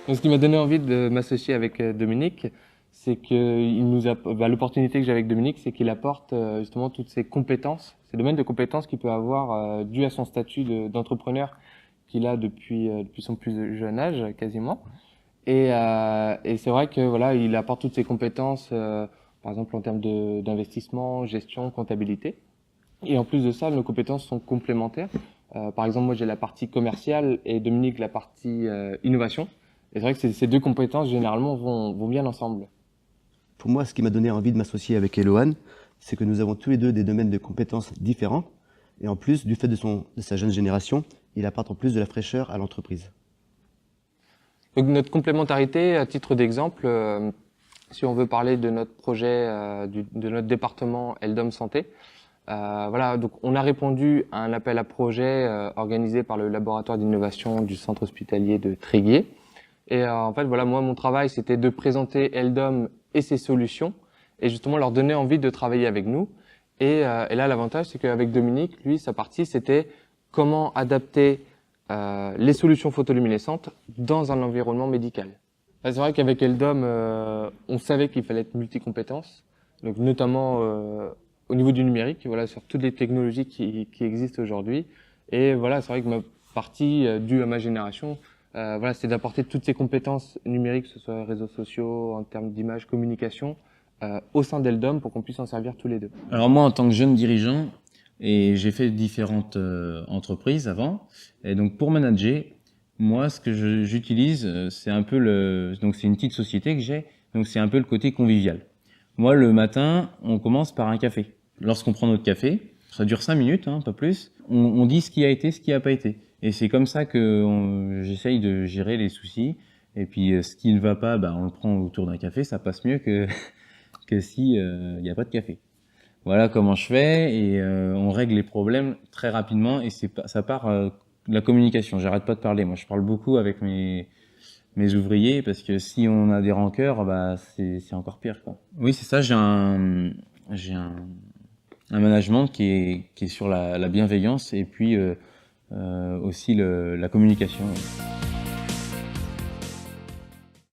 Donc, ce qui m'a donné envie de m'associer avec Dominique, c'est que l'opportunité que j'ai avec Dominique, c'est qu'il apporte justement toutes ces compétences, ces domaines de compétences qu'il peut avoir dû à son statut d'entrepreneur qu'il a depuis son plus jeune âge, quasiment. Et c'est vrai que voilà, il apporte toutes ses compétences, par exemple en termes d'investissement, gestion, comptabilité. Et en plus de ça, nos compétences sont complémentaires. Par exemple, moi j'ai la partie commerciale et Dominique la partie innovation. Et c'est vrai que ces deux compétences généralement vont bien ensemble. Pour moi, ce qui m'a donné envie de m'associer avec Elohan, c'est que nous avons tous les deux des domaines de compétences différents. Et en plus, du fait de sa jeune génération, il apporte en plus de la fraîcheur à l'entreprise. Donc notre complémentarité, à titre d'exemple, si on veut parler de notre projet, de notre département Eldom Santé, voilà, donc on a répondu à un appel à projet organisé par le laboratoire d'innovation du centre hospitalier de Tréguier. Et en fait, voilà, moi, mon travail, c'était de présenter Eldom et ses solutions, et justement leur donner envie de travailler avec nous. Et là, l'avantage, c'est qu'avec Dominique, lui, sa partie, c'était comment adapter les solutions photoluminescentes dans un environnement médical. C'est vrai qu'avec Eldom, on savait qu'il fallait être multicompétences, donc notamment au niveau du numérique, voilà, sur toutes les technologies qui existent aujourd'hui. Et voilà, c'est vrai que ma partie, due à ma génération, voilà, c'est d'apporter toutes ces compétences numériques, que ce soit réseaux sociaux, en termes d'image, communication, au sein d'Eldom pour qu'on puisse en servir tous les deux. Alors moi, en tant que jeune dirigeant, et j'ai fait différentes entreprises avant, et donc pour manager, moi, ce que j'utilise, c'est un peu donc c'est une petite société que j'ai, donc c'est un peu le côté convivial. Moi, le matin, on commence par un café. Lorsqu'on prend notre café, ça dure 5 minutes, hein, pas plus. On dit ce qui a été, ce qui n'a pas été. Et c'est comme ça que j'essaye de gérer les soucis. Et puis, ce qui ne va pas, bah, on le prend autour d'un café, ça passe mieux que, que si il n'y a pas de café. Voilà comment je fais et on règle les problèmes très rapidement et ça part de la communication. J'arrête pas de parler. Moi, je parle beaucoup avec mes ouvriers parce que si on a des rancœurs, bah c'est encore pire, quoi. Oui, c'est ça. J'ai un management qui est sur la bienveillance et puis aussi la communication. Ouais.